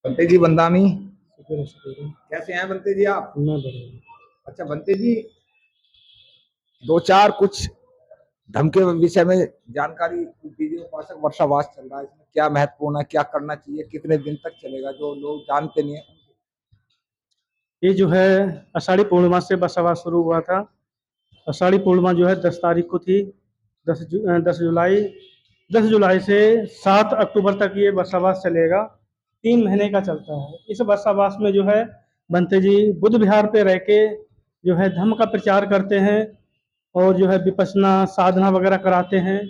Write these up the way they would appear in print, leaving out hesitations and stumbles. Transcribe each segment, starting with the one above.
बंते जी बंदानी, शुक्र है, शुक्र है। कैसे हैं बंते जी आप? मैं बढ़िया। अच्छा बंते जी, दो चार कुछ धर्म के विषय में जानकारी दीजिए। उपासक वर्षावास चल रहा है, इसमें क्या महत्वपूर्ण है, क्या करना चाहिए, कितने दिन तक चलेगा, जो लोग जानते नहीं है। ये जो है आषाढ़ी पूर्णिमा से बरसावा शुरू हुआ था। आषाढ़ी पूर्णिमा जो है 10 तारीख को थी। 10 जुलाई 10 जुलाई से 7 अक्टूबर तक ये बरसावास चलेगा। 3 महीने का चलता है। इस बरसावास में जो है बंते जी बुद्ध विहार पे रह के जो है धर्म का प्रचार करते हैं और जो है विपश्यना साधना वगैरह कराते हैं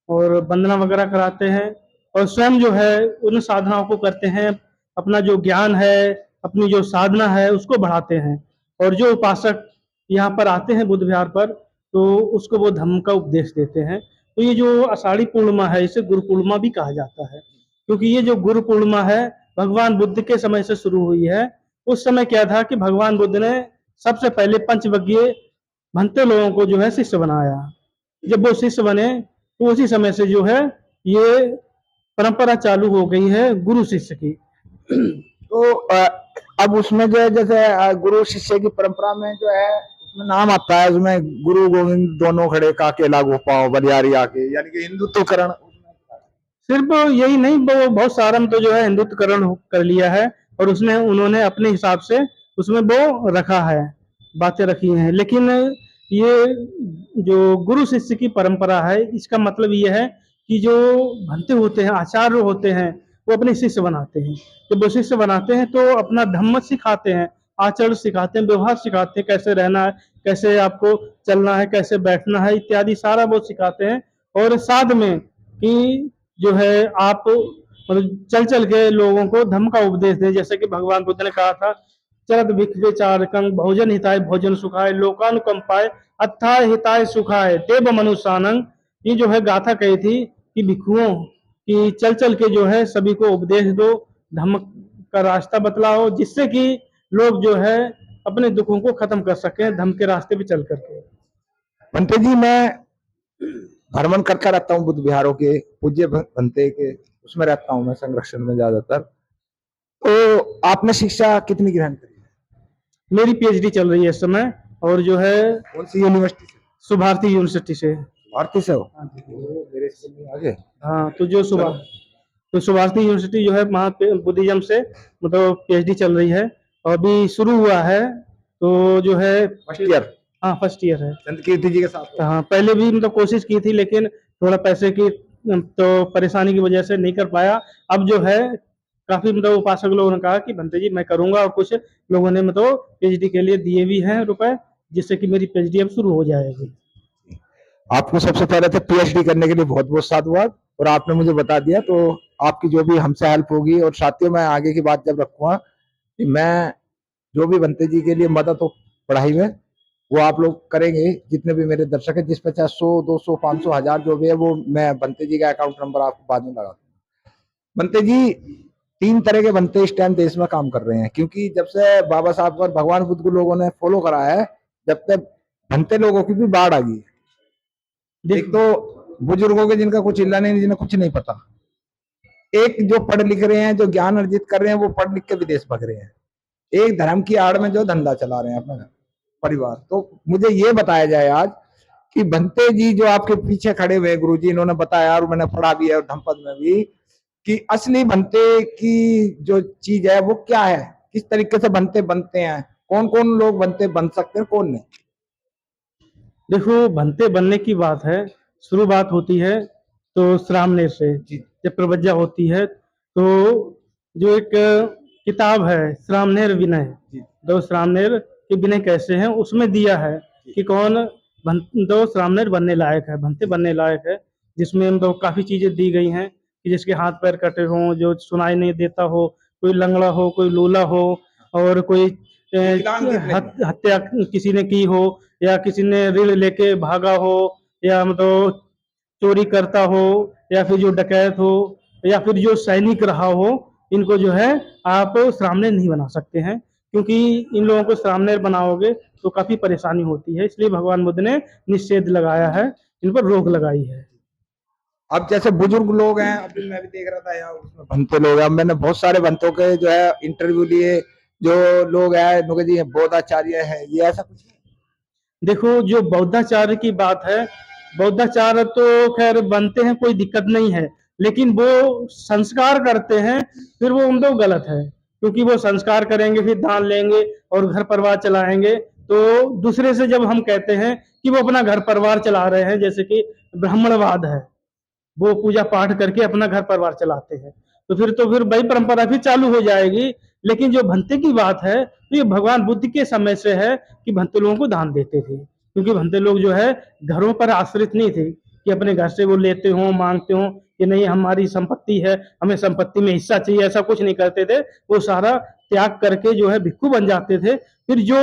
और वंदना वगैरह कराते हैं और स्वयं जो है उन साधनाओं को करते हैं। अपना जो ज्ञान है, अपनी जो साधना है उसको बढ़ाते हैं और जो उपासक यहाँ पर आते हैं बुद्ध विहार पर तो उसको वो धर्म का उपदेश देते हैं। तो ये जो आषाढ़ी पूर्णिमा है इसे गुरु पूर्णिमा भी कहा जाता है, क्योंकि ये जो गुरु पूर्णिमा है भगवान बुद्ध के समय से शुरू हुई है। उस समय क्या था कि भगवान बुद्ध ने सबसे पहले पंचवज्ञीय भंते लोगों को जो है शिष्य बनाया। जब वो शिष्य बने तो उसी समय से जो है ये परंपरा चालू हो गई है गुरु शिष्य की। तो अब उसमें जो है जैसे गुरु शिष्य की परंपरा में जो है उसमें नाम आता है, उसमें गुरु गोविंद दोनों खड़े काके लागू पाओ बलियारी आके, यानी कि हिंदुत्वकरण। सिर्फ यही नहीं, वो बहुत सारा में तो जो है हिंदुत्वकरण कर लिया है और उसमें उन्होंने अपने हिसाब से उसमें वो रखा है, बातें रखी हैं। लेकिन ये जो गुरु शिष्य की परंपरा है इसका मतलब ये है कि जो भंते होते हैं, आचार्य होते हैं, वो अपने शिष्य बनाते हैं। जब वो शिष्य बनाते हैं तो अपना धम्म सिखाते हैं, आचरण सिखाते हैं, व्यवहार सिखाते हैं, कैसे रहना है, कैसे आपको चलना है, कैसे बैठना है इत्यादि सारा वो सिखाते हैं। और साथ में कि जो है आप मतलब चल चल के लोगों को धर्म का उपदेश दें। जैसे कि भगवान बुद्ध ने कहा था, चरत भिक्षु चारकं भोजन हिताय भोजन सुखाय लोकानुकंपाय अत्थाय हिताय सुखाय देव मनुष्यानंग। ये जो है गाथा कही थी कि भिक्षुओं कि चल चल के जो है सभी को उपदेश दो, धर्म का रास्ता बतलाओ, जिससे कि लोग जो है अपने दुखों को खत्म कर सकें धर्म के रास्ते पे चल करके। बंते जी, मैं भ्रमण करता रहता हूँ बुद्ध विहारों के, पूज्य भंते के उसमें रहता हूँ मैं, संरक्षण में ज्यादातर। तो आपने शिक्षा कितनी ग्रहण करी? मेरी पीएचडी चल रही है इस समय और जो है कौन सी यूनिवर्सिटी से? सुभारती यूनिवर्सिटी से। भारती से हो? हाँ जी। मेरे स्कूल में आगे। हाँ, तो जो चलो। सुबह तो सुभाषिनी यूनिवर्सिटी जो है वहाँ पे बुद्धिज्म से मतलब पीएचडी चल रही है और अभी शुरू हुआ है। तो जो है फर्स्ट ईयर? हाँ, फर्स्ट ईयर है। चंद कीर्ति जी के साथ तो हो? हाँ, पहले भी मतलब कोशिश की थी लेकिन थोड़ा पैसे की तो परेशानी की वजह से नहीं कर पाया। अब जो है काफी मतलब उपासक लोगों ने कहा कि भंते जी मैं करूंगा और कुछ लोगों ने मतलब पीएचडी के लिए दिए भी हैं रुपए, जिससे कि मेरी पीएचडी अब शुरू हो जाएगी। आपको सबसे पहले तो पीएचडी करने के लिए बहुत बहुत साधुवाद, और आपने मुझे बता दिया तो आपकी जो भी हमसे हेल्प होगी, और साथियों मैं आगे की बात जब रखूंगा कि मैं जो भी बंते जी के लिए मदद हो पढ़ाई में, वो आप लोग करेंगे। जितने भी मेरे दर्शक हैं, जिस पे चाहे 100 200 500 1000 जो भी है, वो मैं बंते जी का अकाउंट नंबर आपको बाद में लगा दूंगा। बंते जी, तीन तरह के बंते इस टाइम देश में काम कर रहे हैं, क्योंकि जब से बाबा साहब और भगवान बुद्ध को लोगों ने फॉलो करा है, जब तक भंते लोगों की भी बाढ़ आ गई। एक देखो तो बुजुर्गों के जिनका कुछ हिलना नहीं, जिन्हें कुछ नहीं पता। एक जो पढ़ लिख रहे हैं, जो ज्ञान अर्जित कर रहे हैं, वो पढ़ लिख के विदेश भग रहे हैं। एक धर्म की आड़ में जो धंधा चला रहे हैं अपना घर परिवार। तो मुझे ये बताया जाए आज कि बंते जी जो आपके पीछे खड़े हुए गुरु जी, इन्होंने बताया और मैंने पढ़ा भी है और धम्पद में भी, कि असली बनते की जो चीज है वो क्या है, किस तरीके से बनते बनते हैं, कौन कौन लोग बनते बन सकते हैं, कौन नहीं। देखो भंते बनने की बात है, शुरुआत होती है तो श्रामणेर से। जी जब प्रवज्ञा होती है तो जो एक किताब है श्रामणेर विनय, जी दो श्रामणेर के विनय कैसे हैं उसमें दिया है जी कि कौन दो श्रामणेर बनने लायक है, भंते बनने लायक है। जिसमें मतलब काफी चीजें दी गई हैं कि जिसके हाथ पैर कटे हों, जो सुनाई नहीं देता हो, कोई लंगड़ा हो, कोई लूला हो, और कोई विकलांग कितने थे? हत्या किसी ने की हो, या किसी ने ऋण लेके भागा हो, या मतलब चोरी करता हो, या फिर जो डकैत हो, या फिर जो सैनिक रहा हो, इनको जो है आप सामने नहीं बना सकते हैं, क्योंकि इन लोगों को सामने बनाओगे तो काफी परेशानी होती है। इसलिए भगवान बुद्ध ने निषेध लगाया है, इन पर रोक लगाई है। अब जैसे बुजुर्ग लोग हैं, अभी मैं भी देख रहा था यहाँ उसमें भंते लोग हैं, अब मैंने बहुत सारे भंतों के जो है इंटरव्यू लिए, जो लोग हैं उनके जी बौद्धाचार्य है, ये ऐसा कुछ है? देखो जो बौद्धाचार्य की बात है, बौद्धाचार्य तो खैर बनते हैं, कोई दिक्कत नहीं है, लेकिन वो संस्कार करते हैं, फिर वो उनको गलत है, क्योंकि वो संस्कार करेंगे, फिर दान लेंगे और घर परिवार चलाएंगे। तो दूसरे से जब हम कहते हैं कि वो अपना घर परिवार चला रहे हैं, जैसे कि ब्राह्मणवाद है, वो पूजा पाठ करके अपना घर परिवार चलाते हैं, तो फिर वही परंपरा फिर चालू हो जाएगी। लेकिन जो भंते की बात है, तो ये भगवान बुद्ध के समय से है कि भंते लोगों को दान देते थे, क्योंकि भंते लोग जो है घरों पर आश्रित नहीं थे कि अपने घर से वो लेते हों, मांगते हों कि नहीं हमारी संपत्ति है, हमें संपत्ति में हिस्सा चाहिए, ऐसा कुछ नहीं करते थे। वो सारा त्याग करके जो है भिक्षु बन जाते थे। फिर जो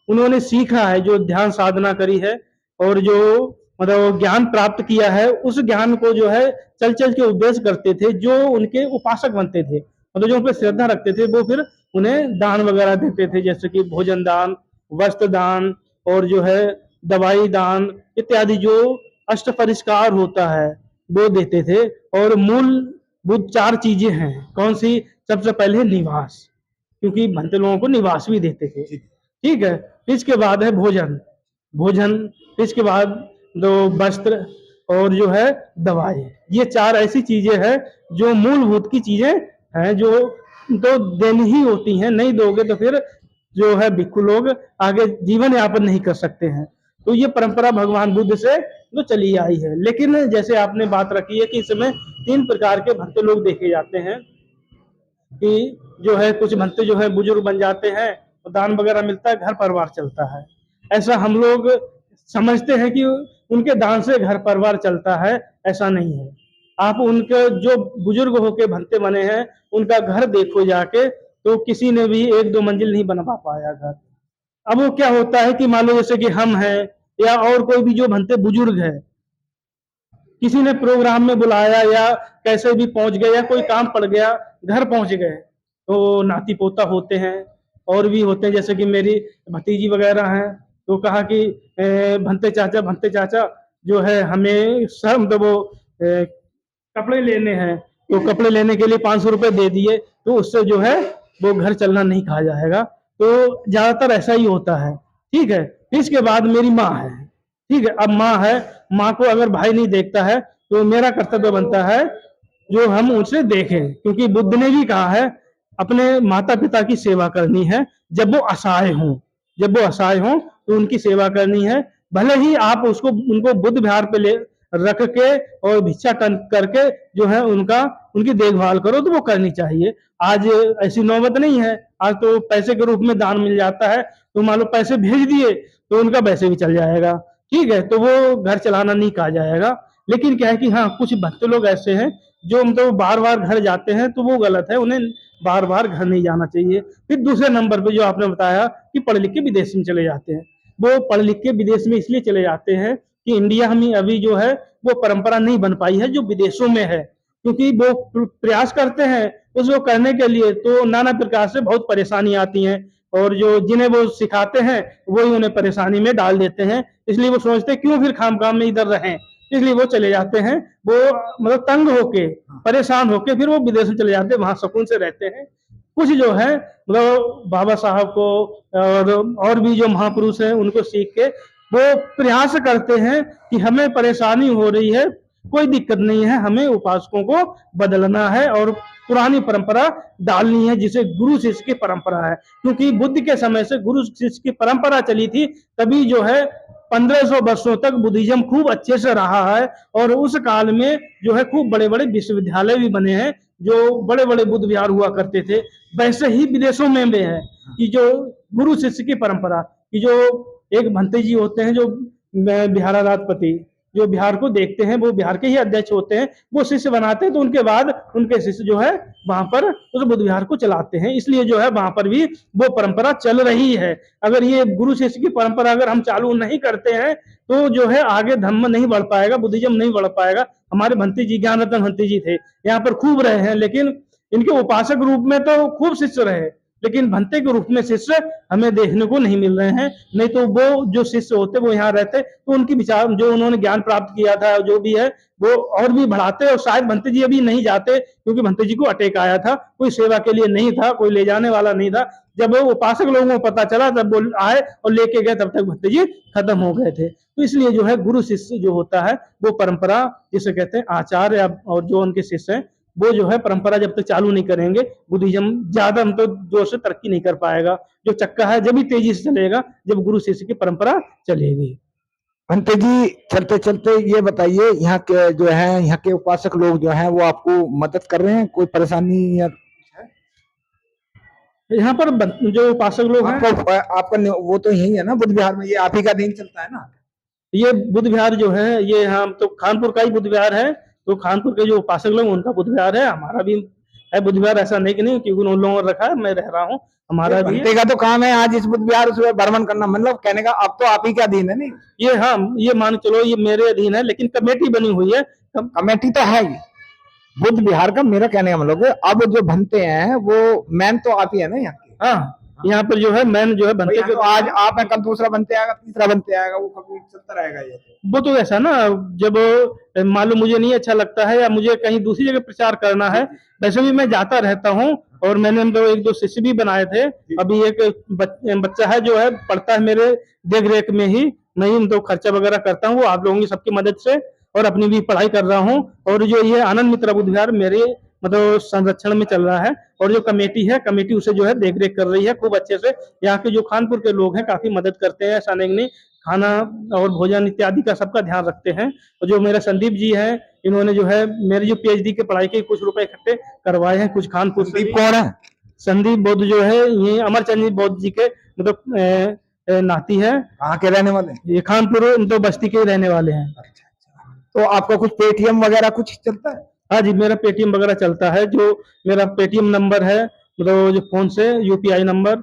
उन्होंने सीखा है, जो ध्यान साधना करी है और जो मतलब ज्ञान प्राप्त किया है, उस ज्ञान को जो है चल चल के उपदेश करते थे। जो उनके उपासक बनते थे, मतलब जो उन पर श्रद्धा रखते थे, वो फिर उन्हें दान वगैरह देते थे, जैसे कि भोजन दान, वस्त्र दान और जो है दवाई दान इत्यादि, जो अष्ट परिष्कार होता है वो देते थे। और मूल वो चार चीजें हैं, कौन सी? सबसे पहले निवास, क्योंकि भंते लोगों को निवास भी देते थे, ठीक है। इसके बाद है भोजन, भोजन, इसके बाद दो वस्त्र और जो है दवाई। ये चार ऐसी चीजें हैं जो मूलभूत की चीजें हैं, जो तो देनी ही होती हैं, नहीं दोगे तो फिर जो है भिक्षु लोग आगे जीवन यापन नहीं कर सकते हैं। तो ये परंपरा भगवान बुद्ध से तो चली आई है। लेकिन जैसे आपने बात रखी है कि इसमें तीन प्रकार के भक्त लोग देखे जाते हैं, कि जो है कुछ भंते जो है बुजुर्ग बन जाते हैं, तो दान वगैरह मिलता है, घर परिवार चलता है। ऐसा हम लोग समझते हैं कि उनके दान से घर परिवार चलता है, ऐसा नहीं है। आप उनके जो बुजुर्ग होके भंते बने हैं, उनका घर देखो जाके, तो किसी ने भी एक दो मंजिल नहीं बनवा पाया घर। अब वो क्या होता है कि मान लो जैसे कि हम हैं या और कोई भी जो भंते बुजुर्ग है, किसी ने प्रोग्राम में बुलाया या कैसे भी पहुंच गए या कोई काम पड़ गया, घर पहुंच गए, तो नाती पोता होते हैं और भी होते हैं, जैसे कि मेरी भतीजी वगैरह हैं, तो कहा कि भंते चाचा जो है हमें सब मतलब वो कपड़े लेने हैं, तो कपड़े लेने के लिए 500 रुपए दे दिए, तो उससे जो है वो घर चलना नहीं कहा जाएगा। तो ज्यादातर ऐसा ही होता है, ठीक है। इसके बाद मेरी माँ है, ठीक है। अब माँ है, माँ को अगर भाई नहीं देखता है, तो मेरा कर्तव्य बनता है जो हम उनसे देखें, क्योंकि बुद्ध ने भी कहा है अपने माता पिता की सेवा करनी है जब वो असहाय हों, जब वो असहाय हों तो उनकी सेवा करनी है। भले ही आप उसको उनको बुद्ध विहार पे ले रख के और भिक्षा करके जो है उनका उनकी देखभाल करो, तो वो करनी चाहिए। आज ऐसी नौबत नहीं है, आज तो पैसे के रूप में दान मिल जाता है, तो मान लो पैसे भेज दिए तो उनका वैसे भी चल जाएगा, ठीक है। तो वो घर चलाना नहीं कहा जाएगा। लेकिन क्या है कि हाँ, कुछ भक्त लोग ऐसे हैं जो मतलब बार बार घर जाते हैं, तो वो गलत है, उन्हें बार बार घर नहीं जाना चाहिए। फिर दूसरे नंबर पे जो आपने बताया कि पढ़ लिख के विदेश में चले जाते हैं, वो पढ़ लिख के विदेश में इसलिए चले जाते हैं कि इंडिया में अभी जो है वो परंपरा नहीं बन पाई है जो विदेशों में है, क्योंकि वो प्रयास करते हैं उसको करने के लिए, तो नाना प्रकार से बहुत परेशानी आती हैं, और जो जिन्हें वो सिखाते हैं वही उन्हें परेशानी में डाल देते हैं। इसलिए वो सोचते हैं क्यों फिर खामखाम में इधर रहें, इसलिए वो चले जाते हैं। वो मतलब तंग होके, परेशान होके फिर वो विदेश में चले जाते हैं, वहां सुकून से रहते हैं। कुछ जो है मतलब बाबा साहब को और भी जो महापुरुष हैं उनको सीख के वो प्रयास करते हैं कि हमें परेशानी हो रही है, कोई दिक्कत नहीं है, हमें उपासकों को बदलना है और पुरानी परंपरा डालनी है, जिसे गुरु शिष्य की परंपरा है। क्योंकि बुद्ध के समय से गुरु शिष्य की परंपरा चली थी, तभी जो है 1500 वर्षों तक बुद्धिज्म खूब अच्छे से रहा है। और उस काल में जो है खूब बड़े बड़े विश्वविद्यालय भी बने हैं, जो बड़े बड़े बुद्ध विहार हुआ करते थे। वैसे ही विदेशों में भी है कि जो गुरु शिष्य की परंपरा की, जो एक भंते जी होते हैं जो बिहाराधिपति, जो बिहार को देखते हैं, वो बिहार के ही अध्यक्ष होते हैं, वो शिष्य बनाते हैं, तो उनके बाद उनके शिष्य जो है वहां पर उस बुद्ध विहार को चलाते हैं। इसलिए जो है वहां पर भी वो परंपरा चल रही है। अगर ये गुरु शिष्य की परंपरा अगर हम चालू नहीं करते हैं, तो जो है आगे धर्म नहीं बढ़ पाएगा, बुद्धिज्म नहीं बढ़ पाएगा। हमारे भंते जी, ज्ञान रतन भंते जी थे, यहाँ पर खूब रहे हैं, लेकिन इनके उपासक रूप में तो खूब शिष्य रहे, लेकिन भंते के रूप में शिष्य हमें देखने को नहीं मिल रहे हैं। नहीं तो वो जो शिष्य होते वो यहाँ रहते तो उनकी विचार जो उन्होंने ज्ञान प्राप्त किया था जो भी है वो और भी बढ़ाते, और शायद भंते जी अभी नहीं जाते क्योंकि भंते जी को अटैक आया था, कोई सेवा के लिए नहीं था, कोई ले जाने वाला नहीं था। जब वो उपासक लोगों को पता चला तब वो आए और लेके गए, तब तक भंते जी खत्म हो गए थे। तो इसलिए जो है गुरु शिष्य जो होता है वो परंपरा जिसे कहते हैं आचार्य और जो उनके शिष्य हैं वो जो है परंपरा जब तक चालू नहीं करेंगे बुद्धिज्म ज्यादा हम तो जोर से तरक्की नहीं कर पाएगा। जो चक्का है जब भी तेजी से चलेगा जब गुरु शिष्य की परंपरा चलेगी। भंते जी चलते चलते ये बताइए, यहाँ के जो है यहाँ के उपासक लोग जो हैं वो आपको मदद कर रहे हैं, कोई परेशानी या यहाँ पर जो उपासक लोग हैं आपका आपका वो तो यही है ना बुद्ध विहार में, ये आप ही का दिन चलता है ना? ये बुद्ध विहार जो है ये हम तो खानपुर का ही बुद्ध विहार है। तो खानपुर के जो उपासक लोग उनका बुद्ध विहार है, हमारा भी है बुद्ध विहार, ऐसा नहीं कि नहीं, क्योंकि उन लोगों ने रखा है, मैं रह रहा हूँ, हमारा भी है। भंते का तो काम है आज इस बुद्ध विहार उसमें भ्रमण करना, मतलब कहने का अब तो आप ही का दिन है नहीं? ये हाँ ये मान चलो ये मेरे अधीन है, लेकिन कमेटी बनी हुई है। कमेटी तो है ही बुद्ध विहार का, मेरा कहने का मतलब है अब जो भंते हैं वो मैन तो आप ही है ना यहाँ के? हाँ यहाँ पर जो है मैंने जो है बनते तो आज आप है, कल दूसरा बनते आएगा, तीसरा बनते आएगा, वो कभी चलता रहेगा ये तो। वो तो ऐसा ना, जब मान लो मुझे नहीं अच्छा लगता है या मुझे कहीं दूसरी जगह प्रचार करना है, वैसे भी मैं जाता रहता हूँ। और मैंने तो एक दो शिष्य भी बनाए थे। अभी एक बच्चा है जो है पढ़ता है मेरे देख रेख में ही, मैं ही तो खर्चा वगैरह करता हूँ आप लोगों की सबकी मदद से, और अपनी भी पढ़ाई कर रहा हूँ। और जो ये आनंद मित्रा बुद्ध विहार मेरे मतलब संरक्षण में चल रहा है, और जो कमेटी है कमेटी उसे जो है देख रेख कर रही है खूब अच्छे से। यहाँ के जो खानपुर के लोग हैं काफी मदद करते हैं, ऐसा नहीं, खाना और भोजन इत्यादि का सबका ध्यान रखते हैं। और जो मेरा संदीप जी है इन्होंने जो है मेरी जो पीएचडी के पढ़ाई के कुछ रुपए इकट्ठे करवाए हैं, कुछ खानपुर से। संदीप कौन है? संदीप बौद्ध जो है ये अमरचंद बौद्ध जी के मतलब नाती है। कहाँ के रहने वाले? ये खानपुर तो बस्ती के रहने वाले हैं। अच्छा, तो आपका कुछ पेटीएम वगैरह कुछ चलता है? हाँ जी मेरा पेटीएम वगैरह चलता है, जो मेरा पेटीएम नंबर है मतलब जो फोन से यूपीआई नंबर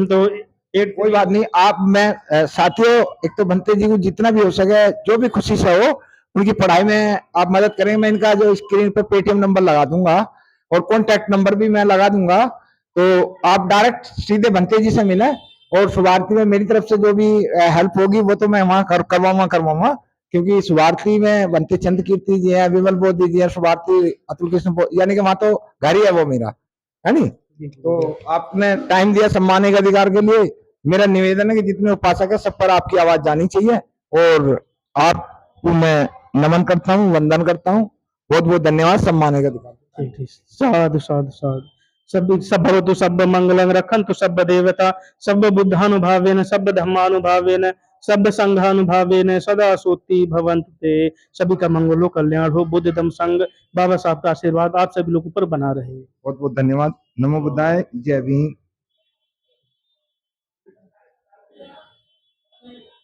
तो कोई बात नहीं, आप मैं साथियों एक तो भंते जी को जितना भी हो सके जो भी खुशी से हो उनकी पढ़ाई में आप मदद करेंगे। मैं इनका जो स्क्रीन पे पेटीएम नंबर लगा दूंगा और कॉन्टैक्ट नंबर भी मैं लगा दूंगा, तो आप डायरेक्ट सीधे भंते जी से मिले। और शुभारती में मेरी तरफ से जो भी हेल्प होगी वो तो मैं वहाँ करवाऊंगा, क्योंकि शुभारती में भंते चंद कीर्ति जी है, विमल बोधी जी है, शुभारती अतुल कृष्ण यानी कि वहां तो घर ही है वो मेरा, है नी? तो आपने टाइम दिया सम्मान के अधिकार के लिए। मेरा निवेदन है कि जितने उपासक है सब पर आपकी आवाज जानी चाहिए, और आपको मैं नमन करता हूँ, वंदन करता हूँ। बहुत बहुत धन्यवाद। सम्मान के अधिकार। ठीक ठीक, साधु साधु साधु। सब भवतु सब मंगलं रखन्तु सब देवता सब बुद्धानुभावेन सब धम्मानुभावेन सब संघानुभावेन सदा सोती भवन्तु ते। सभी का मंगलो कल्याण हो। बुद्ध धम्म संघ बाबा साहब का आशीर्वाद आप सभी लोगों पर बना रहे। बहुत बहुत धन्यवाद। नमो बुद्धाय। जय भीम।